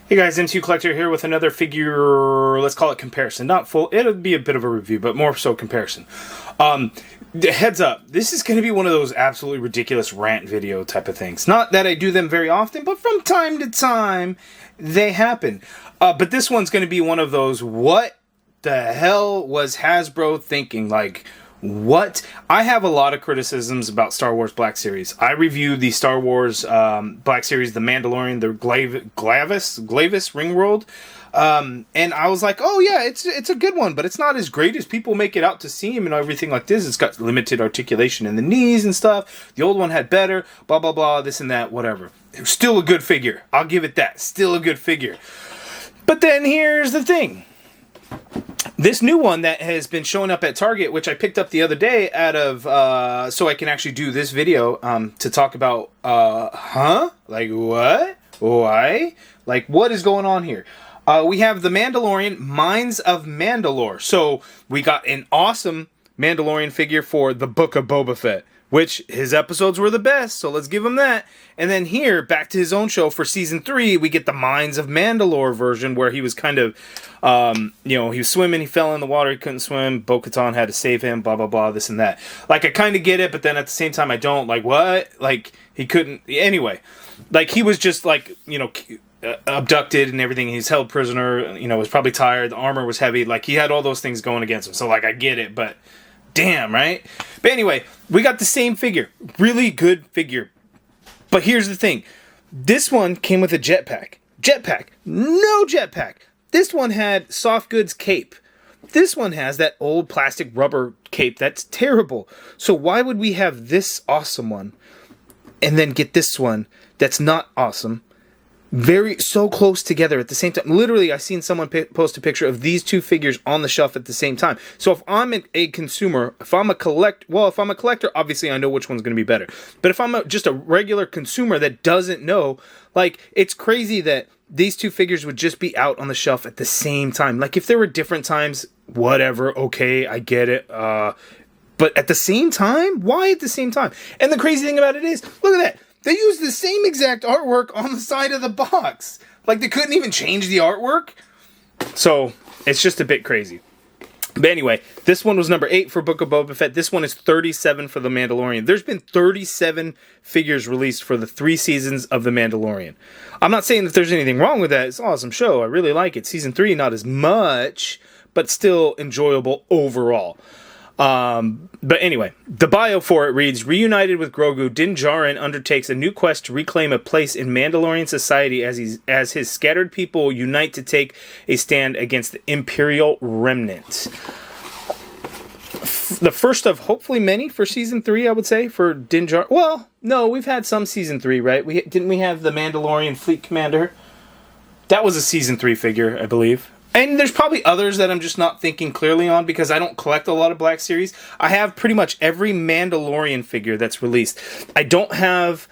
Hey guys, M2 Collector here with another figure, let's call it comparison. Not full, it'll be a bit of a review, but more so comparison. Heads up, this is going to be one of those absolutely ridiculous rant video type of things. Not that I do them very often, but from time to time, they happen. But this one's going to be one of those, what the hell was Hasbro thinking? Like, what? I have a lot of criticisms about Star Wars Black Series. I reviewed the Star Wars Black Series, the Mandalorian, the Glavis Ringworld, and I was like, oh yeah, it's a good one, but it's not as great as people make it out to seem and everything like this. It's got limited articulation in the knees and stuff. The old one had better, blah blah blah, this and that, whatever. It was still a good figure. I'll give it that. Still a good figure. But then here's the thing. This new one that has been showing up at Target, which I picked up the other day out of, so I can actually do this video to talk about, like what? Why? Like what is going on here? We have the Mandalorian, Minds of Mandalore. So we got an awesome Mandalorian figure for the Book of Boba Fett, which his episodes were the best, so let's give him that. And then here, back to his own show for Season 3, we get the Minds of Mandalore version, where he was kind of, he was swimming, he fell in the water, he couldn't swim, Bo-Katan had to save him, blah, blah, blah, this and that. Like, I kind of get it, but then at the same time, I don't. Like, what? Like, he couldn't, anyway. Like, he was just, like, abducted and everything, he's held prisoner, was probably tired, the armor was heavy, like, he had all those things going against him, so, like, I get it, but damn, right? But anyway, we got the same figure. Really good figure. But here's the thing. This one came with a jetpack. Jetpack. No jetpack. This one had soft goods cape. This one has that old plastic rubber cape. That's terrible. So why would we have this awesome one and then get this one that's not awesome? So close together at the same time. Literally, I seen someone post a picture of these two figures on the shelf at the same time. So if I'm a consumer, if I'm a collector, obviously I know which one's going to be better. But if I'm just a regular consumer that doesn't know, like, it's crazy that these two figures would just be out on the shelf at the same time. Like, if there were different times, whatever, okay, I get it. But at the same time? Why at the same time? And the crazy thing about it is, look at that. They used the same exact artwork on the side of the box. Like, they couldn't even change the artwork. So, it's just a bit crazy. But anyway, this one was number 8 for Book of Boba Fett. This one is 37 for The Mandalorian. There's been 37 figures released for the 3 seasons of The Mandalorian. I'm not saying that there's anything wrong with that. It's an awesome show. I really like it. Season 3, not as much, but still enjoyable overall. But anyway, the bio for it reads, reunited with Grogu, Din Djarin undertakes a new quest to reclaim a place in Mandalorian society as his scattered people unite to take a stand against the Imperial remnant. The first of hopefully many for Season 3, I would say, for Din Djarin. Well, no, we've had some Season 3, right? Didn't we have the Mandalorian Fleet Commander? That was a Season 3 figure, I believe. And there's probably others that I'm just not thinking clearly on because I don't collect a lot of Black Series. I have pretty much every Mandalorian figure that's released. I don't have...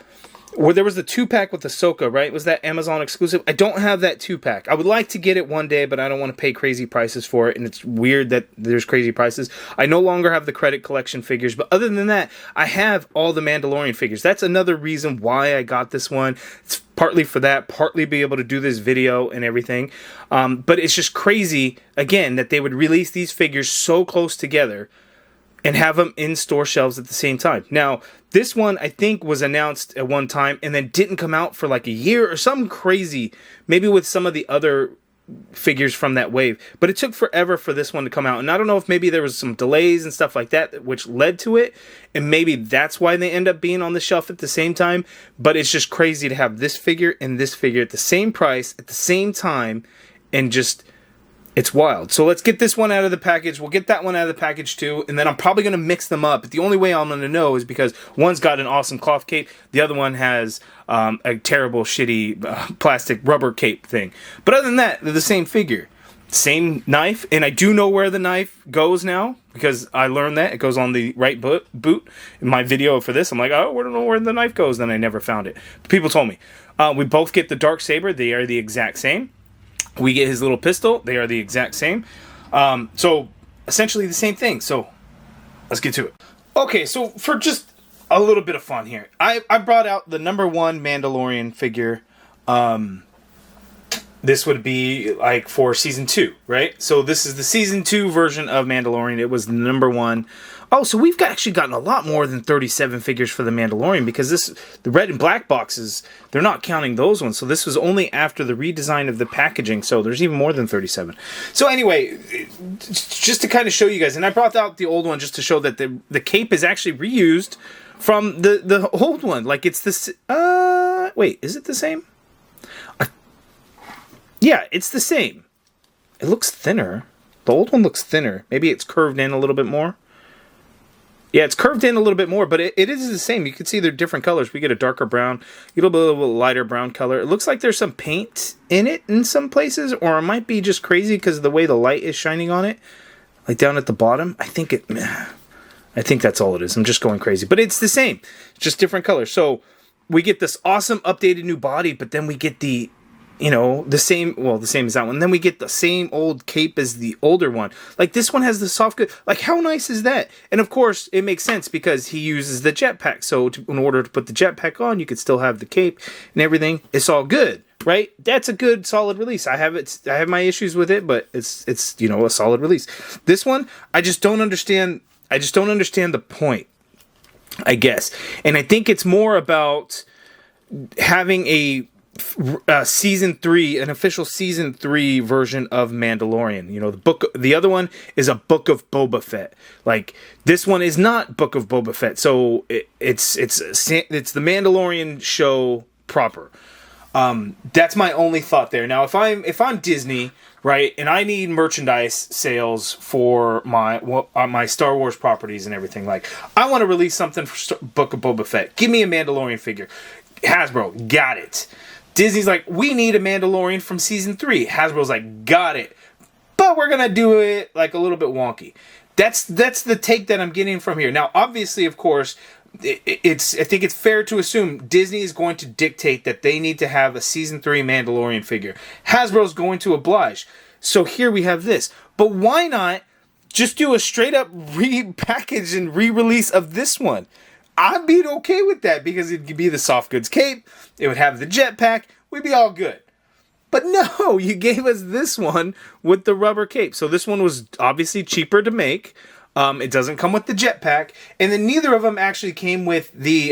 Well, there was the 2-pack with Ahsoka, right? Was that Amazon exclusive? I don't have that 2-pack. I would like to get it one day, but I don't want to pay crazy prices for it, and it's weird that there's crazy prices. I no longer have the credit collection figures, but other than that, I have all the Mandalorian figures. That's another reason why I got this one. It's partly for that, partly be able to do this video and everything. But it's just crazy, again, that they would release these figures so close together and have them in store shelves at the same time. Now, this one, I think, was announced at one time and then didn't come out for like a year or something crazy. Maybe with some of the other figures from that wave. But it took forever for this one to come out. And I don't know if maybe there was some delays and stuff like that which led to it. And maybe that's why they end up being on the shelf at the same time. But it's just crazy to have this figure and this figure at the same price, at the same time, and just... It's wild. So let's get this one out of the package. We'll get that one out of the package too. And then I'm probably going to mix them up. But the only way I'm going to know is because one's got an awesome cloth cape. The other one has a terrible, shitty plastic rubber cape thing. But other than that, they're the same figure. Same knife. And I do know where the knife goes now. Because I learned that. It goes on the right boot. In my video for this, I'm like, oh, I don't know where the knife goes. Then I never found it. People told me. We both get the Darksaber. They are the exact same. We get his little pistol. They are the exact same. So, essentially the same thing. So, let's get to it. Okay, so for just a little bit of fun here, I brought out the number 1 Mandalorian figure. this would be like for season 2, right? So this is the season 2 version of Mandalorian. It was the number 1. Oh, so we've actually gotten a lot more than 37 figures for the Mandalorian, because the red and black boxes, they're not counting those ones. So this was only after the redesign of the packaging. So there's even more than 37. So anyway, just to kind of show you guys, and I brought out the old one just to show that the cape is actually reused from the old one. Like it's this. Wait, is it the same? Yeah, it's the same. It looks thinner. The old one looks thinner. Maybe it's curved in a little bit more. Yeah, it's curved in a little bit more, but it is the same. You can see they're different colors. We get a darker brown, a little bit of a lighter brown color. It looks like there's some paint in it in some places, or it might be just crazy because of the way the light is shining on it. Like down at the bottom. I think that's all it is. I'm just going crazy. But it's the same. It's just different colors. So we get this awesome updated new body, but then we get the same as that one. Then we get the same old cape as the older one. Like this one has the soft good. Like how nice is that? And of course it makes sense because he uses the jetpack. So in order to put the jetpack on, you could still have the cape and everything. It's all good, right? That's a good solid release. I have my issues with it, but it's a solid release. This one, I just don't understand. I just don't understand the point, I guess. And I think it's more about having season 3, an official season 3 version of Mandalorian. The other one is a Book of Boba Fett. Like this one is not Book of Boba Fett. So it's the Mandalorian show proper. That's my only thought there. Now, if I'm Disney, right, and I need merchandise sales for my Star Wars properties and everything, like I want to release something for Book of Boba Fett. Give me a Mandalorian figure. Hasbro, got it. Disney's like, we need a Mandalorian from season 3. Hasbro's like, got it. But we're going to do it like a little bit wonky. That's the take that I'm getting from here. Now, obviously, of course, I think it's fair to assume Disney is going to dictate that they need to have a season 3 Mandalorian figure. Hasbro's going to oblige. So here we have this. But why not just do a straight up repackage and re-release of this one? I'd be okay with that because it could be the soft goods cape. It would have the jetpack. We'd be all good. But no, you gave us this one with the rubber cape. So this one was obviously cheaper to make. It doesn't come with the jetpack. And then neither of them actually came with the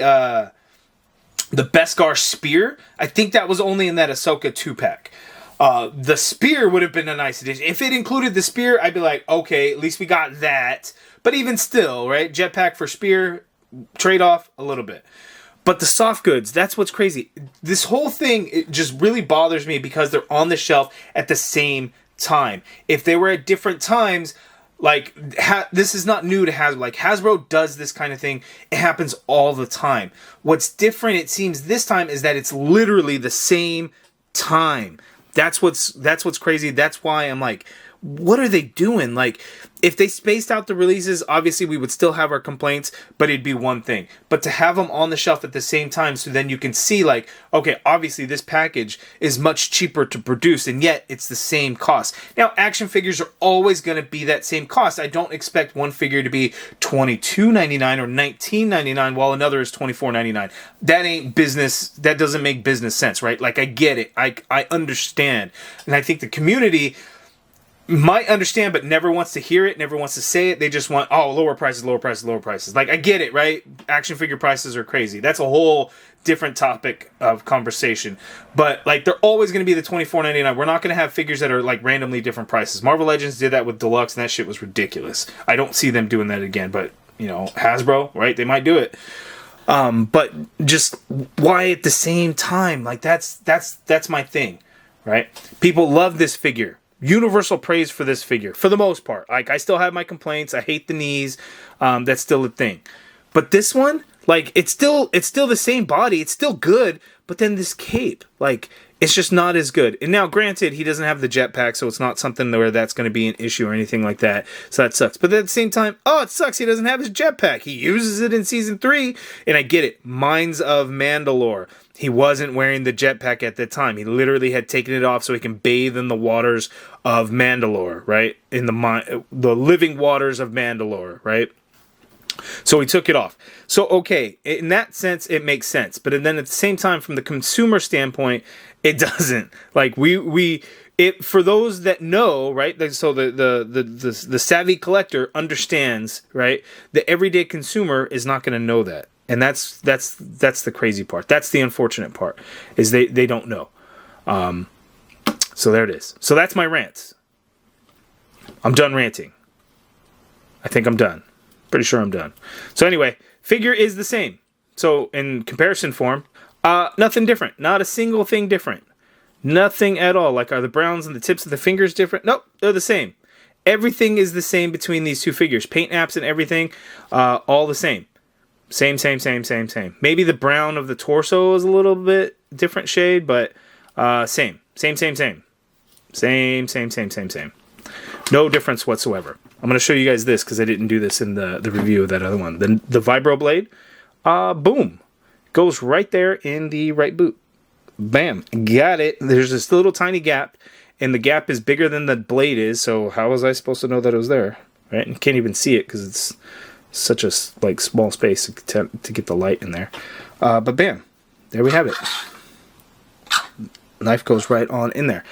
Beskar spear. I think that was only in that Ahsoka 2-pack. The spear would have been a nice addition. If it included the spear, I'd be like, okay, at least we got that. But even still, right? Jetpack for spear, trade-off a little bit. But the soft goods, that's what's crazy. This whole thing, it just really bothers me because they're on the shelf at the same time. If they were at different times, like, this is not new to Hasbro. Like, Hasbro does this kind of thing. It happens all the time. What's different, it seems, this time is that it's literally the same time. That's what's crazy. That's why I'm like, what are they doing? Like, if they spaced out the releases, obviously we would still have our complaints, but it'd be one thing. But to have them on the shelf at the same time, so then you can see, like, okay, obviously this package is much cheaper to produce, and yet it's the same cost. Now, action figures are always going to be that same cost. I don't expect one figure to be $22.99 or $19.99 while another is $24.99. That ain't business. That doesn't make business sense, right? Like, I get it. I understand. And I think the community might understand, but never wants to hear it, never wants to say it. They just want, lower prices, lower prices, lower prices. Like, I get it, right? Action figure prices are crazy. That's a whole different topic of conversation. But, like, they're always going to be the $24.99. We're not going to have figures that are, like, randomly different prices. Marvel Legends did that with Deluxe, and that shit was ridiculous. I don't see them doing that again, but, Hasbro, right? They might do it. But just why at the same time? Like, that's my thing, right? People love this figure. Universal praise for this figure, for the most part. Like, I still have my complaints. I hate the knees. That's still a thing. But this one, like, it's still the same body. It's still good. But then this cape, like, it's just not as good. And now, granted, he doesn't have the jetpack, so it's not something where that's going to be an issue or anything like that. So that sucks. But at the same time, it sucks. He doesn't have his jetpack. He uses it in season 3, and I get it. Minds of Mandalore. He wasn't wearing the jetpack at the time. He literally had taken it off so he can bathe in the waters of Mandalore, right? In the living waters of Mandalore, right? So we took it off. So, okay, in that sense, it makes sense. But then at the same time, from the consumer standpoint, it doesn't. Like, for those that know, right? So the savvy collector understands, right? The everyday consumer is not going to know that. And that's the crazy part. That's the unfortunate part, is they don't know. So there it is. So that's my rant. I'm done ranting. I think I'm done. Pretty sure I'm done. So anyway, figure is the same. So in comparison form, nothing different. Not a single thing different. Nothing at all. Like, are the browns and the tips of the fingers different? Nope, they're the same. Everything is the same between these two figures. Paint apps and everything, all the same. Same. Maybe the brown of the torso is a little bit different shade, but same. Same. No difference whatsoever. I'm going to show you guys this because I didn't do this in the review of that other one. The Vibro blade, boom, goes right there in the right boot. Bam, got it. There's this little tiny gap, and the gap is bigger than the blade is, so how was I supposed to know that it was there? Right? And you can't even see it because it's such a small space to get the light in there. But bam, there we have it. Knife goes right on in there.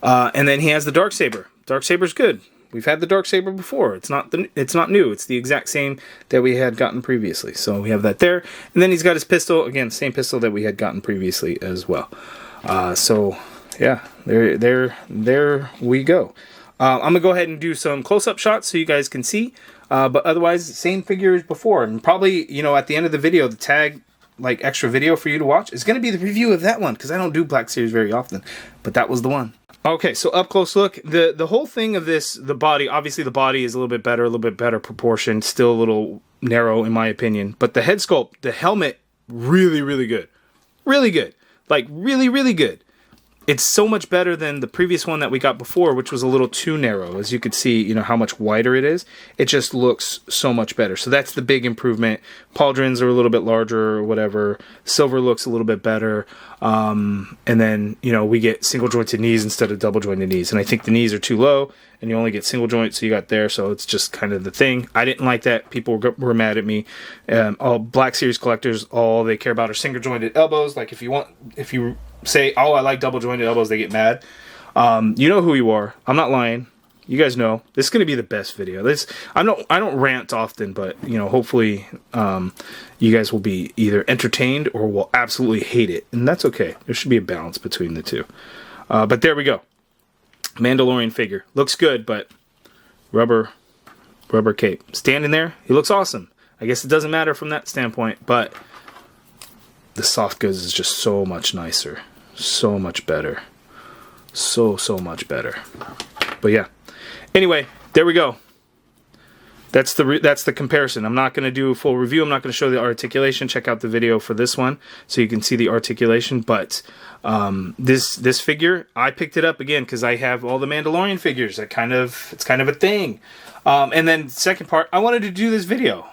And then he has the Darksaber. Darksaber's good. We've had the Darksaber before. It's not new. It's the exact same that we had gotten previously. So we have that there. And then he's got his pistol. Again, same pistol that we had gotten previously as well. So yeah, there we go. I'm going to go ahead and do some close-up shots so you guys can see. But otherwise, same figure as before. And probably, at the end of the video, the tag, extra video for you to watch is going to be the review of that one, because I don't do Black Series very often. But that was the one. Okay, so up close look. The whole thing of this, the body, obviously the body is a little bit better proportioned, still a little narrow in my opinion. But the head sculpt, the helmet, really, really good. Really good. Really, really good. It's so much better than the previous one that we got before, which was a little too narrow. As you could see, how much wider it is. It just looks so much better. So that's the big improvement. Pauldrons are a little bit larger or whatever. Silver looks a little bit better. And then, we get single jointed knees instead of double jointed knees. And I think the knees are too low, and you only get single joints, so you got there. So it's just kind of the thing. I didn't like that. People were mad at me. All Black Series collectors, all they care about are single jointed elbows. If you say, oh, I like double jointed elbows, they get mad. You know who you are. I'm not lying. You guys know this is going to be the best video. I don't rant often, but hopefully you guys will be either entertained or will absolutely hate it, and that's okay. There should be a balance between the two. But there we go. Mandalorian figure looks good, but rubber cape. Standing there, he looks awesome. I guess it doesn't matter from that standpoint, but the soft goods is just so much nicer, so much better, so much better. But yeah, anyway, there we go. That's the comparison. I'm not going to do a full review. I'm not going to show the articulation. Check out the video for this one so you can see the articulation. But this figure, I picked it up again because I have all the Mandalorian figures. It's kind of a thing. And then second part, I wanted to do this video.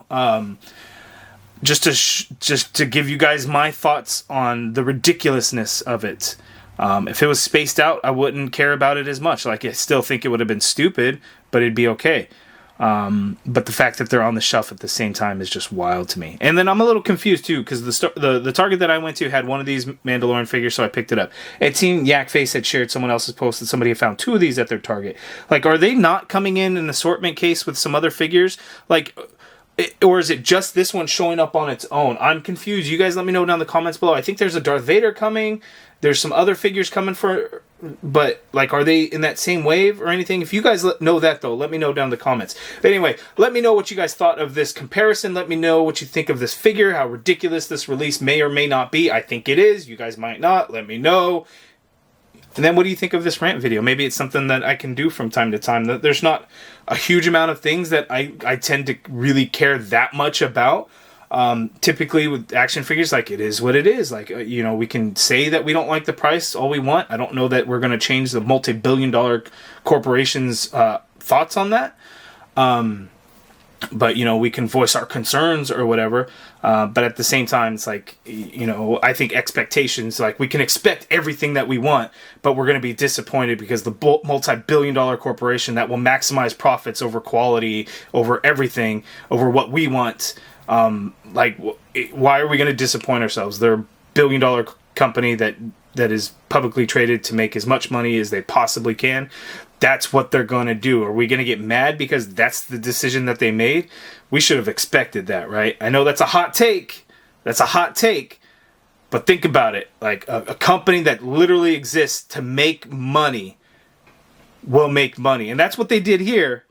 Just to give you guys my thoughts on the ridiculousness of it. If it was spaced out, I wouldn't care about it as much. I still think it would have been stupid, but it'd be okay. But the fact that they're on the shelf at the same time is just wild to me. And then I'm a little confused too, because the Target that I went to had one of these Mandalorian figures, so I picked it up. It seemed Yakface had shared someone else's post that somebody had found 2 of these at their Target. Are they not coming in an assortment case with some other figures? Or is it just this one showing up on its own? I'm confused. You guys let me know down in the comments below. I think there's a Darth Vader coming. There's some other figures coming but are they in that same wave or anything? If you guys know that, though, let me know down in the comments. But anyway, let me know what you guys thought of this comparison. Let me know what you think of this figure, how ridiculous this release may or may not be. I think it is. You guys might not. Let me know. And then what do you think of this rant video? Maybe it's something that I can do from time to time. There's not a huge amount of things that I tend to really care that much about. Typically with action figures, it is what it is. We can say that we don't like the price all we want. I don't know that we're going to change the multi-billion-dollar corporations' thoughts on that. but, you know, we can voice our concerns or whatever. But at the same time, it's like, you know, I think expectations, like, we can expect everything that we want, but we're going to be disappointed because the multi-billion-dollar corporation that will maximize profits over quality, over everything, over what we want, like, why are we going to disappoint ourselves? They're a billion-dollar company that is publicly traded to make as much money as they possibly can. That's what they're going to do. Are we going to get mad because that's the decision that they made? We should have expected that, right? I know that's a hot take. That's a hot take. But think about it. Like, a company that literally exists to make money will make money. And that's what they did here.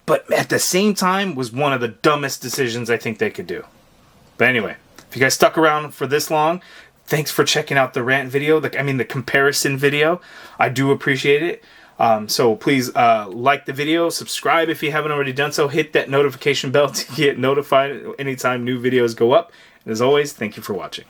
But at the same time, was one of the dumbest decisions I think they could do. But anyway, if you guys stuck around for this long, thanks for checking out the rant video. The comparison video. I do appreciate it. So please like the video, subscribe if you haven't already done so, hit that notification bell to get notified anytime new videos go up. And as always, thank you for watching.